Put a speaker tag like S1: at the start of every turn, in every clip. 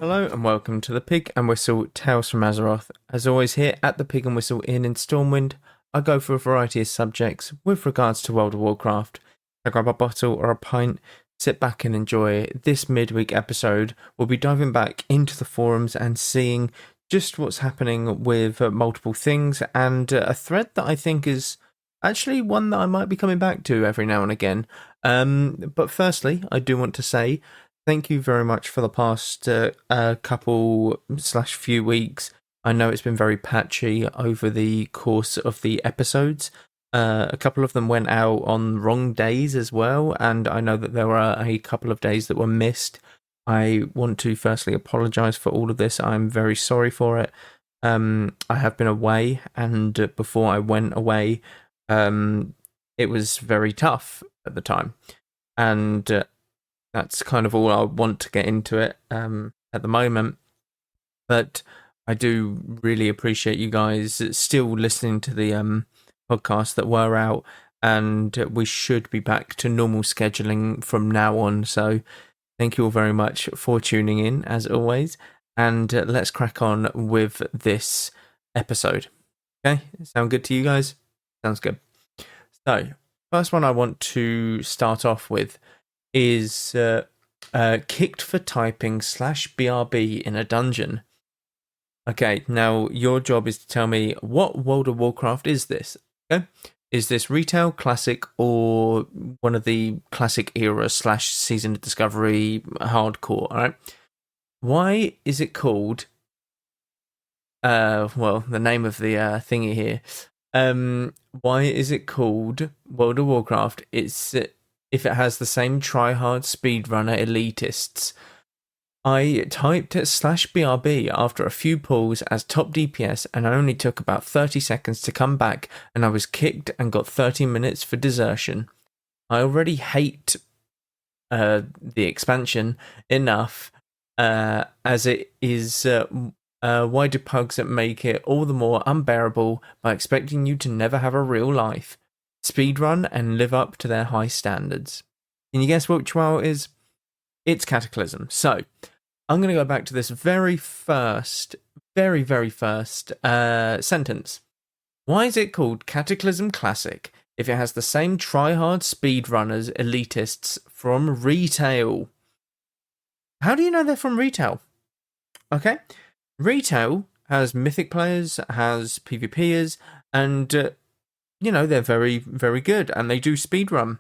S1: Hello and welcome to the Pig and Whistle Tales from Azeroth. As always, here at the Pig and Whistle Inn in Stormwind, I go for a variety of subjects with regards to World of Warcraft. I grab a bottle or a pint, sit back and enjoy. This midweek episode, we'll be diving back into the forums and seeing just what's happening with multiple things, and a thread that I think is actually one that I might be coming back to every now and again. But firstly, I do want to say thank you very much for the past couple/few weeks. I know it's been very patchy over the course of the episodes. A couple of them went out on wrong days as well, and I know that there were a couple of days that were missed. I want to firstly apologise for all of this. I'm very sorry for it. I have been away, and before I went away, it was very tough at the time. And that's kind of all I want to get into it at the moment. But I do really appreciate you guys still listening to the podcasts that were out, and we should be back to normal scheduling from now on. So thank you all very much for tuning in, as always. And let's crack on with this episode. Okay, sound good to you guys? Sounds good. So, first one I want to start off with is kicked for typing /BRB in a dungeon. Okay, now your job is to tell me what World of Warcraft is this? Okay, is this retail, classic, or one of the classic era /season of discovery hardcore? All right. Why is it called? Well, the name of the thingy here. Why is it called World of Warcraft? It's if it has the same tryhard speedrunner elitists. I typed /BRB after a few pulls as top DPS, and I only took about 30 seconds to come back, and I was kicked and got 30 minutes for desertion. I already hate the expansion enough, as it is. Why do pugs make it all the more unbearable by expecting you to never have a real life? Speedrun and live up to their high standards. Can you guess which WoW it is? It's Cataclysm. So, I'm going to go back to this very first sentence. Why is it called Cataclysm Classic if it has the same tryhard speedrunners elitists from retail? How do you know they're from retail? Okay. Retail has mythic players, has PvPers, and, they're very, very good, and they do speedrun.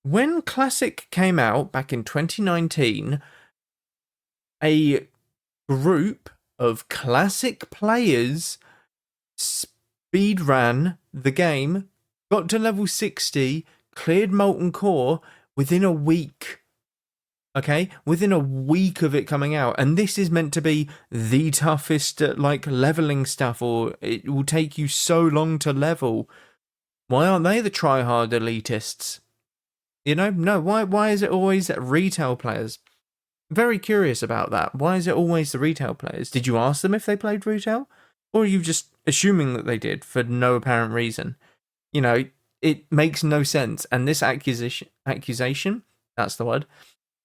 S1: When Classic came out back in 2019, a group of Classic players speedran the game, got to level 60, cleared Molten Core within a week. Okay, within a week of it coming out, and this is meant to be the toughest leveling stuff, or it will take you so long to level. Why aren't they the tryhard elitists? No. Why is it always retail players? Very curious about that. Why is it always the retail players? Did you ask them if they played retail, or are you just assuming that they did for no apparent reason? It makes no sense, and this accusation, that's the word,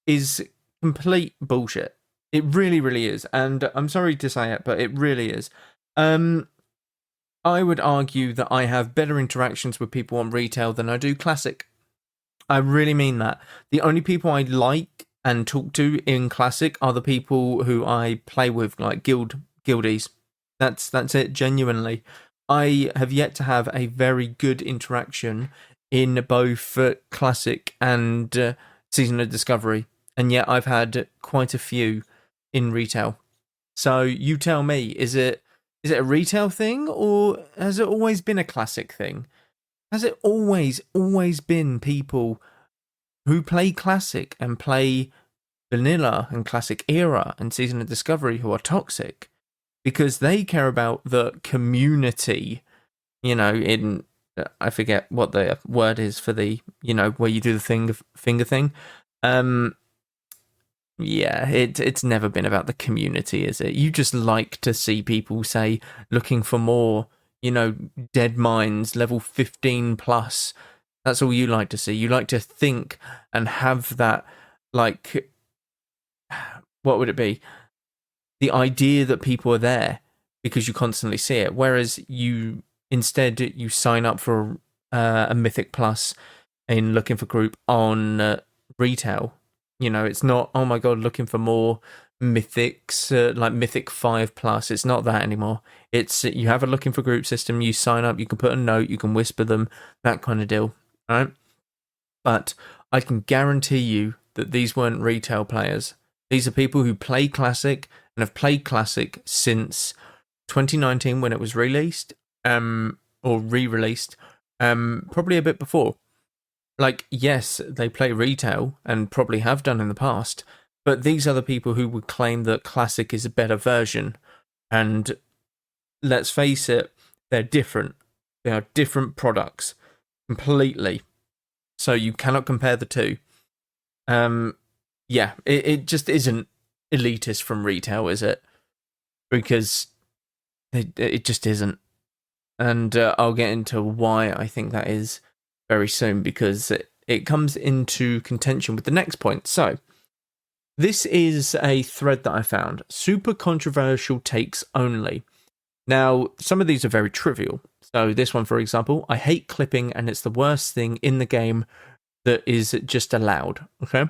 S1: is complete bullshit. It really, really is. And I'm sorry to say it, but it really is. I would argue that I have better interactions with people on retail than I do classic. I really mean that. The only people I like and talk to in classic are the people who I play with, like guildies. That's it, genuinely. I have yet to have a very good interaction in both classic and Season of Discovery. And yet I've had quite a few in retail. So you tell me, is it a retail thing, or has it always been a classic thing? Has it always been people who play classic and play vanilla and classic era and Season of Discovery who are toxic? Because they care about the community, I forget what the word is for the, where you do the finger thing. Yeah, it's never been about the community, is it? You just like to see people say, looking for more, dead minds, level 15 plus. That's all you like to see. You like to think and have that, what would it be? the idea that people are there because you constantly see it. Whereas instead you sign up for a Mythic Plus in looking for group on retail. It's not, oh my god, looking for more mythics, like Mythic 5 Plus. It's not that anymore. It's you have a looking for group system, you sign up, you can put a note, you can whisper them, that kind of deal. Right? But I can guarantee you that these weren't retail players. These are people who play Classic and have played Classic since 2019 when it was released, or re-released, probably a bit before. Like, yes, they play retail and probably have done in the past, but these are the people who would claim that Classic is a better version. And let's face it, they're different. They are different products completely. So you cannot compare the two. Yeah, it just isn't elitist from retail, is it? Because it just isn't. And I'll get into why I think that is very soon, because it comes into contention with the next point. So, this is a thread that I found. Super controversial takes only. Now, some of these are very trivial. So, this one, for example, I hate clipping and it's the worst thing in the game that is just allowed. Okay?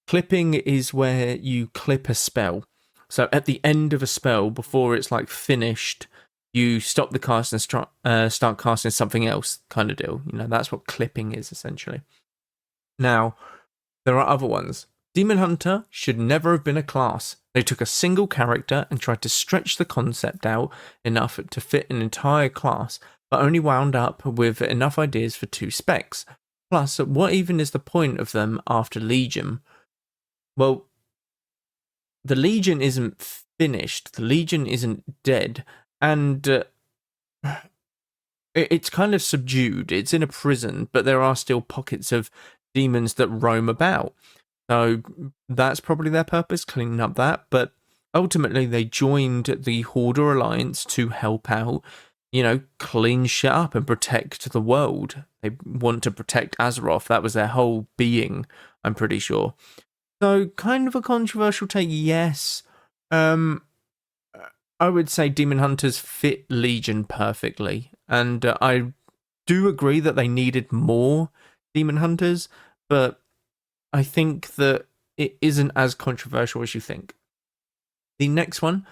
S1: Clipping is where you clip a spell. So, at the end of a spell, before it's like finished, you stop the cast and start casting something else, kind of deal. That's what clipping is, essentially. Now, there are other ones. Demon Hunter should never have been a class. They took a single character and tried to stretch the concept out enough to fit an entire class, but only wound up with enough ideas for 2 specs. Plus, what even is the point of them after Legion? Well, the Legion isn't finished. The Legion isn't dead. And it's kind of subdued. It's in a prison, but there are still pockets of demons that roam about. So that's probably their purpose, cleaning up that. But ultimately, they joined the Hoarder Alliance to help out, clean shit up and protect the world. They want to protect Azeroth. That was their whole being, I'm pretty sure. So kind of a controversial take, yes. I would say Demon Hunters fit Legion perfectly, and I do agree that they needed more Demon Hunters, but I think that it isn't as controversial as you think. The next one,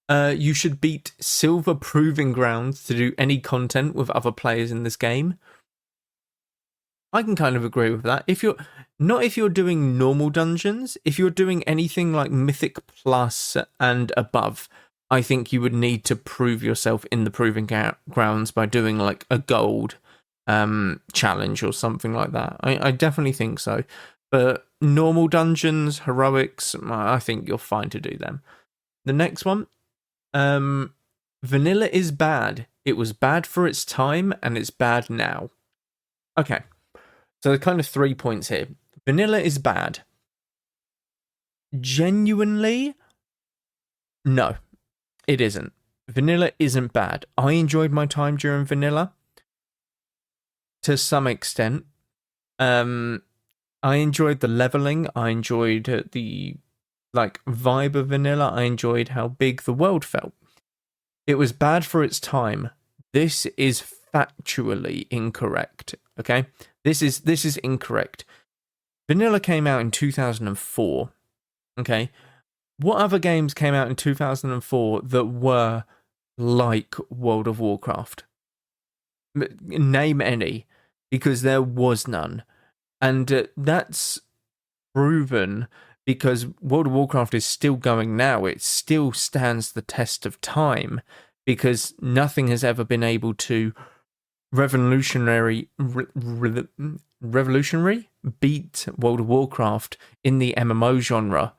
S1: you should beat Silver Proving Grounds to do any content with other players in this game. I can kind of agree with that. If you're doing normal dungeons, if you're doing anything like Mythic Plus and above, I think you would need to prove yourself in the Proving Grounds by doing like a gold challenge or something like that. I definitely think so. But normal dungeons, heroics, I think you're fine to do them. The next one, vanilla is bad. It was bad for its time and it's bad now. Okay, so there's kind of 3 points here. Vanilla is bad. Genuinely, no. It isn't. Vanilla isn't bad. I enjoyed my time during vanilla to some extent. I enjoyed the leveling. I enjoyed the vibe of vanilla. I enjoyed how big the world felt. It was bad for its time. This is factually incorrect. Okay? This is incorrect. Vanilla came out in 2004. Okay? What other games came out in 2004 that were like World of Warcraft? Name any, because there was none. And that's proven because World of Warcraft is still going now. It still stands the test of time because nothing has ever been able to revolutionary beat World of Warcraft in the MMO genre.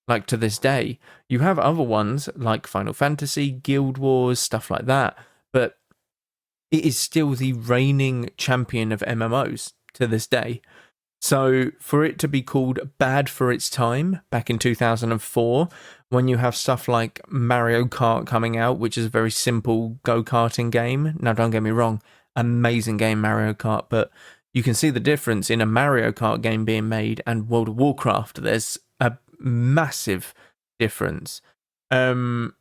S1: Like to this day, you have other ones like Final Fantasy, Guild Wars, stuff like that, but it is still the reigning champion of MMOs to this day. So for it to be called bad for its time back in 2004, when you have stuff like Mario Kart coming out, which is a very simple go-karting game. Now, don't get me wrong, amazing game Mario Kart, but you can see the difference in a Mario Kart game being made and World of Warcraft. There's a massive difference. Um,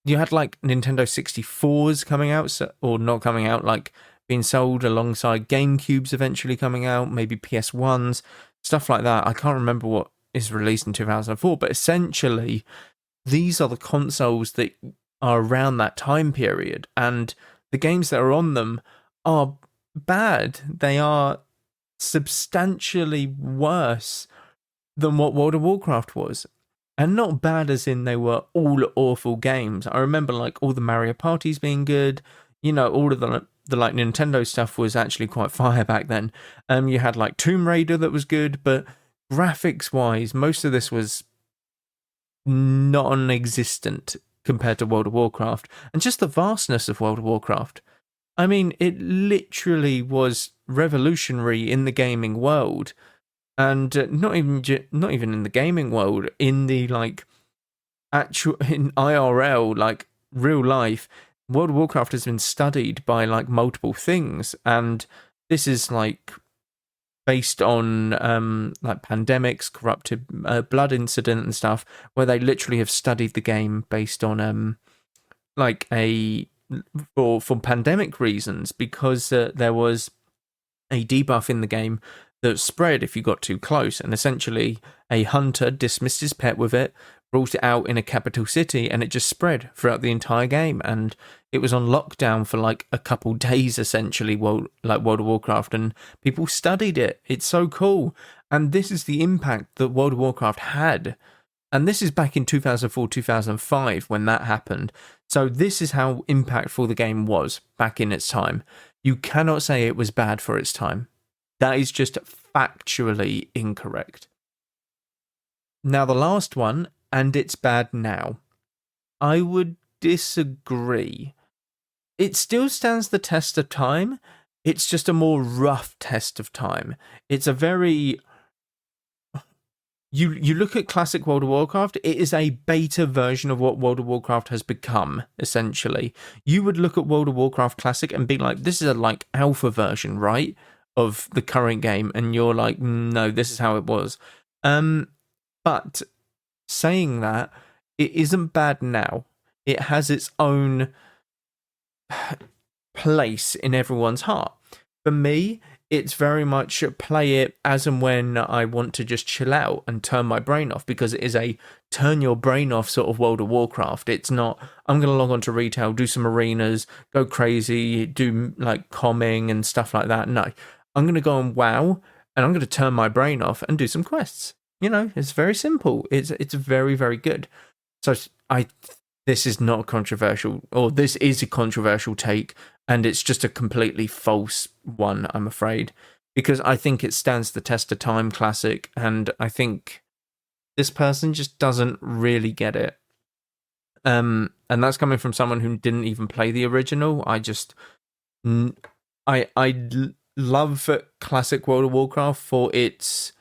S1: you had like Nintendo 64s coming out, or not coming out, like being sold alongside GameCubes eventually coming out, maybe PS1s, stuff like that. I can't remember what is released in 2004, but essentially these are the consoles that are around that time period, and the games that are on them are bad. They are substantially worse than what World of Warcraft was. And not bad as in they were all awful games. I remember like all the Mario parties being good. You know, all of the like Nintendo stuff was actually quite fire back then. You had like Tomb Raider that was good, but graphics wise, most of this was non-existent compared to World of Warcraft. And just the vastness of World of Warcraft. I mean, it literally was revolutionary in the gaming world. And not even in the gaming world, in the like actual in IRL, like real life, World of Warcraft has been studied by like multiple things, and this is like based on like pandemics, corrupted blood incident and stuff, where they literally have studied the game based on like a for pandemic reasons, because there was a debuff in the game that spread if you got too close, and essentially a hunter dismissed his pet with it, brought it out in a capital city, and it just spread throughout the entire game, and it was on lockdown for like a couple days essentially, like World of Warcraft, and people studied it. It's so cool. And this is the impact that World of Warcraft had, and this is back in 2004 2005 when that happened. So this is how impactful the game was back in its time. You cannot say it was bad for its time. That is just factually incorrect. Now, the last one, and it's bad now. I would disagree. It still stands the test of time. It's just a more rough test of time. It's a very... You look at classic World of Warcraft, it is a beta version of what World of Warcraft has become, essentially. You would look at World of Warcraft Classic and be like, this is a like alpha version, right, of the current game, and you're like, no, this is how it was. But saying that, it isn't bad now. It has its own place in everyone's heart. For me, it's very much play it as and when I want to just chill out and turn my brain off, because it is a turn your brain off sort of World of Warcraft. It's not, I'm going to log on to retail, do some arenas, go crazy, do like comming and stuff like that. No, I'm going to go on WoW and I'm going to turn my brain off and do some quests. You know, it's very simple. It's very, very good. So this is not controversial, or this is a controversial take, and it's just a completely false one, I'm afraid, because I think it stands the test of time, classic, and I think this person just doesn't really get it. And that's coming from someone who didn't even play the original. I love classic World of Warcraft for its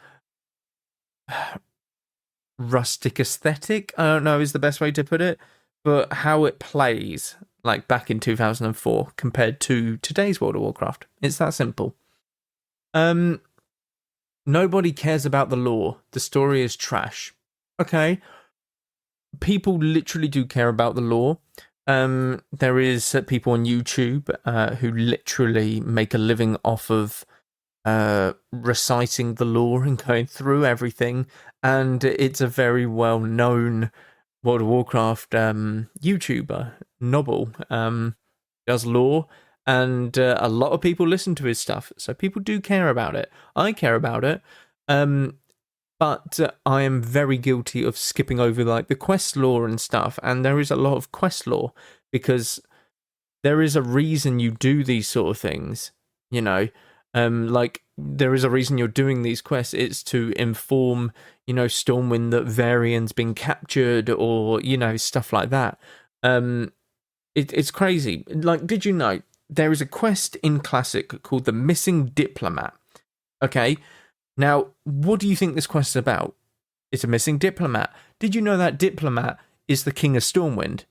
S1: rustic aesthetic, I don't know is the best way to put it, but how it plays like back in 2004 compared to today's World of Warcraft. It's that simple. Nobody cares about the lore. The story is trash. Okay. People literally do care about the lore. There is people on YouTube who literally make a living off of reciting the lore and going through everything, and it's a very well-known World of Warcraft YouTuber, Nobble, does lore, and a lot of people listen to his stuff, so people do care about it. I care about it, but I am very guilty of skipping over like the quest lore and stuff, and there is a lot of quest lore, because there is a reason you do these sort of things, you know. Like there is a reason you're doing these quests. It's to inform, you know, Stormwind that Varian's been captured, or you know, stuff like that. It's crazy. Like, did you know there is a quest in Classic called the Missing Diplomat? Okay, now what do you think this quest is about? It's a missing diplomat. Did you know that diplomat is the King of Stormwind?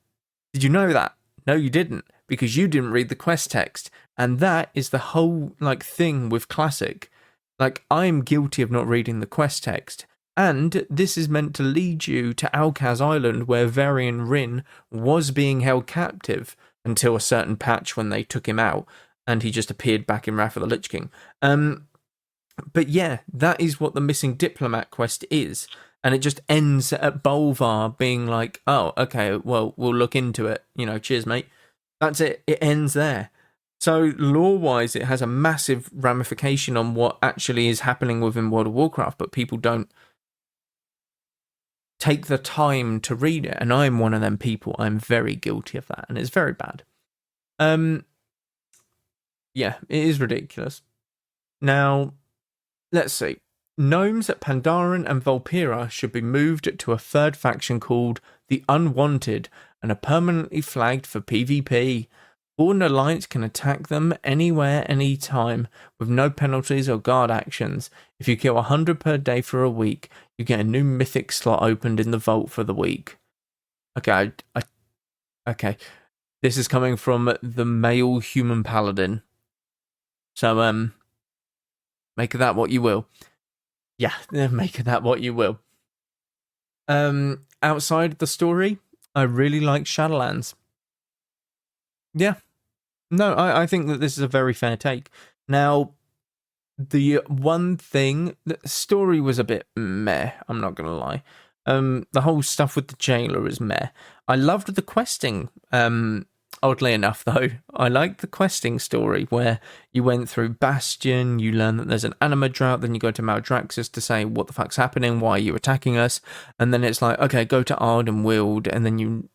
S1: Did you know that? No, you didn't, because you didn't read the quest text. And that is the whole like thing with Classic. Like, I'm guilty of not reading the quest text, And this is meant to lead you to Alkaz Island, where Varian Rin was being held captive until a certain patch when they took him out, and he just appeared back in Wrath of the Lich King. But yeah, that is what the Missing Diplomat quest is. And it just ends at Bolvar being like, oh, okay, well, we'll look into it. Cheers, mate. That's it. It ends there. So lore-wise, it has a massive ramification on what actually is happening within World of Warcraft, but people don't take the time to read it. And I'm one of them people. I'm very guilty of that, and it's very bad. Yeah, it is ridiculous. Now, let's see. Gnomes at Pandaren and Volpira should be moved to a third faction called the Unwanted and are permanently flagged for PvP. Born Alliance can attack them anywhere, anytime, with no penalties or guard actions. If you kill 100 per day for a week, you get a new mythic slot opened in the vault for the week. Okay, okay. This is coming from the male human paladin. So, make of that what you will. Yeah, make of that what you will. Outside the story, I really like Shadowlands. Yeah. No, I think that this is a very fair take. Now, the one thing, the story was a bit meh, I'm not going to lie. The whole stuff with the jailer is meh. I loved the questing. Oddly enough, though, I liked the questing story where you went through Bastion, you learn that there's an anima drought, then you go to Maldraxxus to say, what the fuck's happening, why are you attacking us? And then it's like, okay, go to Ardenweald, and then you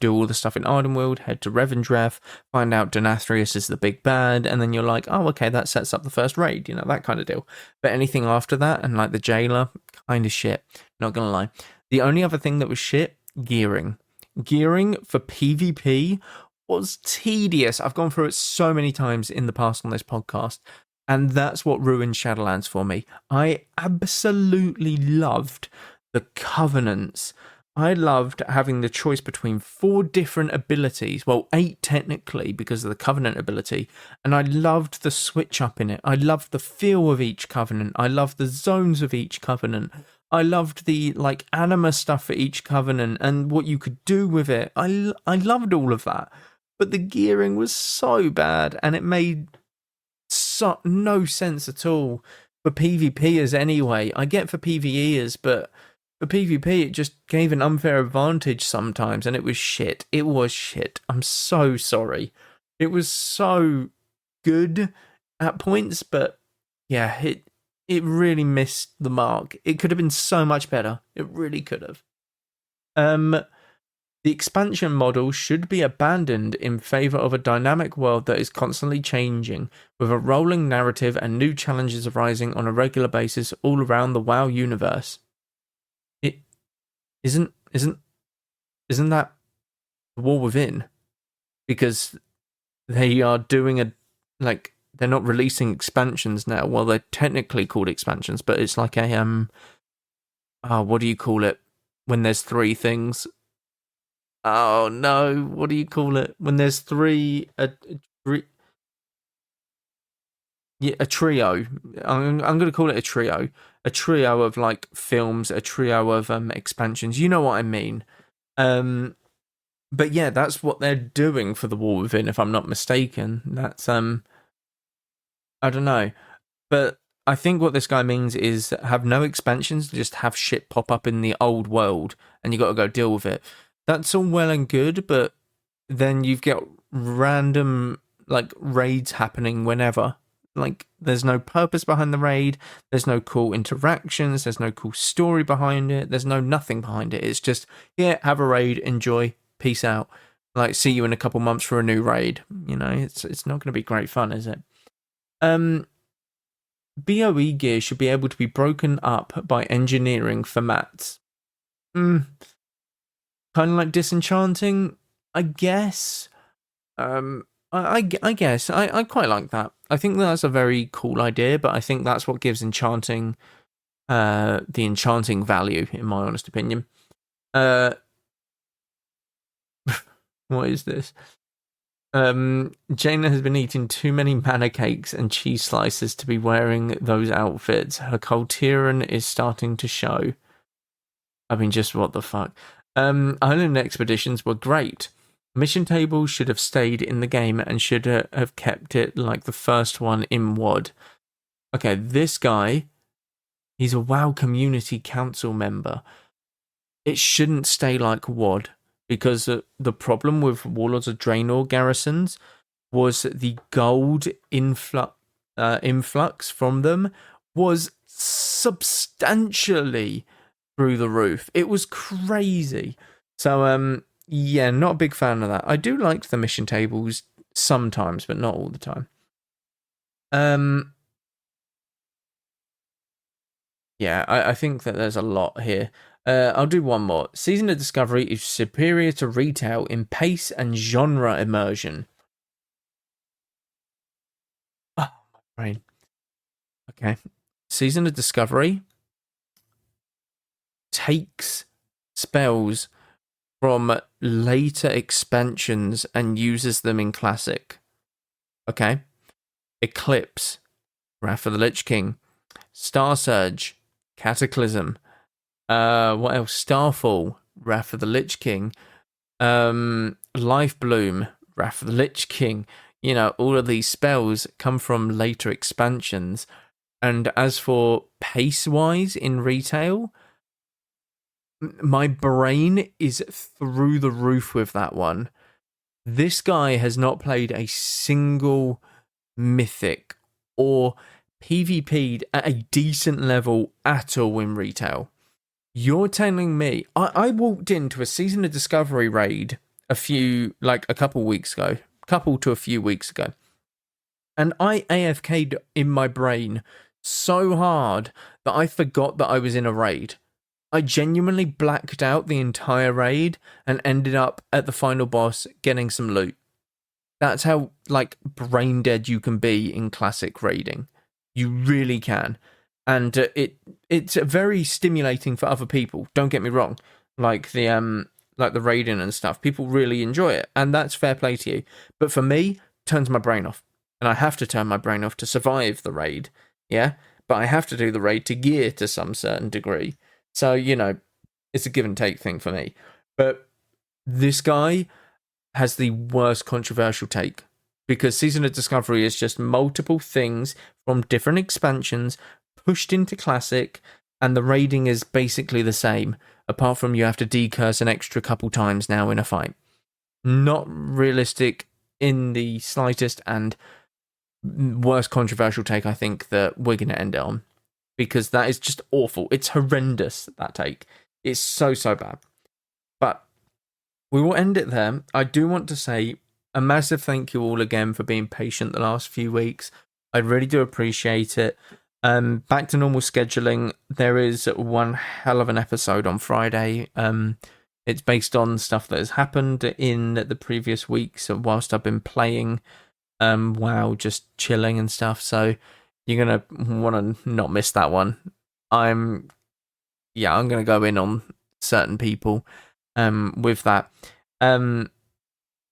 S1: do all the stuff in Ardenweald, head to Revendreth, find out Denathrius is the big bad, and then you're like, oh, okay, that sets up the first raid, that kind of deal. But anything after that, and like the jailer, kind of shit, not gonna lie. The only other thing that was shit, gearing. Gearing for PvP was tedious. I've gone through it so many times in the past on this podcast, and that's what ruined Shadowlands for me. I absolutely loved the Covenants. I loved having the choice between 4 different abilities, well, 8 technically because of the Covenant ability, and I loved the switch up in it. I loved the feel of each Covenant. I loved the zones of each Covenant. I loved the anima stuff for each Covenant and what you could do with it. I loved all of that. But the gearing was so bad, and it made no sense at all for PvPers anyway. I get for PvEers, but for PvP it just gave an unfair advantage sometimes, and it was shit. It was shit. I'm so sorry. It was so good at points, but yeah, it really missed the mark. It could have been so much better. It really could have. The expansion model should be abandoned in favour of a dynamic world that is constantly changing, with a rolling narrative and new challenges arising on a regular basis all around the WoW universe. It isn't that the War Within? Because they are doing they're not releasing expansions now. Well, they're technically called expansions, but it's like a what do you call it when there's 3 things? Oh no, what do you call it? When there's 3 a trio. I'm going to call it a trio. A trio of films, a trio of expansions. You know what I mean. But yeah, that's what they're doing for the War Within, if I'm not mistaken. That's I don't know. But I think what this guy means is have no expansions, just have shit pop up in the old world and you got to go deal with it. That's all well and good, but then you've got random raids happening whenever. There's no purpose behind the raid, there's no cool interactions, there's no cool story behind it, there's no nothing behind it. It's just, yeah, have a raid, enjoy, peace out. See you in a couple months for a new raid. It's not going to be great fun, is it? BOE gear should be able to be broken up by engineering for mats. Kind of like disenchanting, I guess. I guess I quite like that. I think that's a very cool idea, but I think that's what gives enchanting the enchanting value, in my honest opinion. What is this? Jaina has been eating too many manna cakes and cheese slices to be wearing those outfits. Her Coltiran is starting to show. I mean, just what the fuck. Island expeditions were great. Mission tables should have stayed in the game and should have kept it like the first one in WoD. Okay, this guy, he's a WoW Community Council member. It shouldn't stay like WoD, because the problem with Warlords of Draenor garrisons was the gold influx from them was substantially through the roof. It was crazy. So, yeah, not a big fan of that. I do like the mission tables sometimes, but not all the time. Yeah, I think that there's a lot here. I'll do one more. Season of Discovery is superior to retail in pace and genre immersion. Oh, my brain. Okay. Season of Discovery takes spells from later expansions and uses them in Classic. Okay. Eclipse, Wrath of the Lich King, Star Surge, Cataclysm. What else? Starfall, Wrath of the Lich King. Life Bloom, Wrath of the Lich King. You know, all of these spells come from later expansions. And as for pace-wise in retail, my brain is through the roof with that one. This guy has not played a single mythic or PvP'd at a decent level at all in retail. You're telling me I walked into a Season of Discovery raid a few weeks ago, and I AFK'd in my brain so hard that I forgot that I was in a raid. I genuinely blacked out the entire raid and ended up at the final boss getting some loot. That's how brain dead you can be in classic raiding. You really can. And it's very stimulating for other people. Don't get me wrong. Like the raiding and stuff, people really enjoy it, and that's fair play to you. But for me, it turns my brain off, and I have to turn my brain off to survive the raid. Yeah, but I have to do the raid to gear to some certain degree. So it's a give and take thing for me. But this guy has the worst controversial take, because Season of Discovery is just multiple things from different expansions pushed into Classic, and the raiding is basically the same, apart from you have to decurse an extra couple times now in a fight. Not realistic in the slightest, and worst controversial take I think that we're going to end it on, because that is just awful. It's horrendous, that take. It's so bad. But we will end it there. I do want to say a massive thank you all again for being patient the last few weeks. I really do appreciate it. Back to normal scheduling. There is one hell of an episode on Friday. It's based on stuff that has happened in the previous weeks whilst I've been playing WoW, just chilling and stuff. So you're gonna want to not miss that one. I'm gonna go in on certain people with that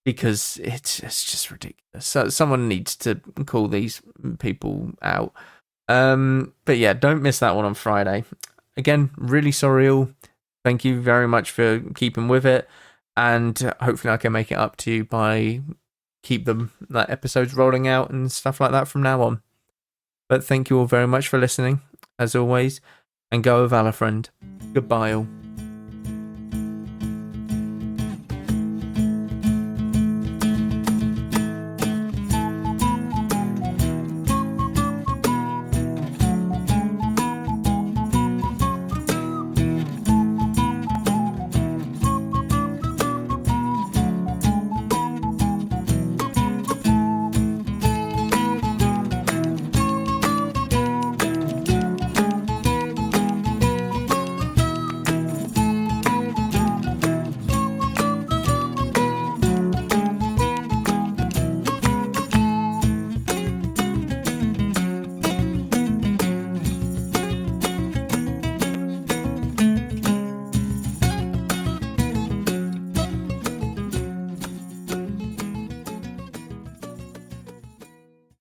S1: because it's just ridiculous. So someone needs to call these people out. But yeah, don't miss that one on Friday. Again, really sorry all. Thank you very much for keeping with it, and hopefully I can make it up to you by keep the episodes rolling out and stuff like that from now on. But thank you all very much for listening, as always, and go with Valor, friend. Goodbye all.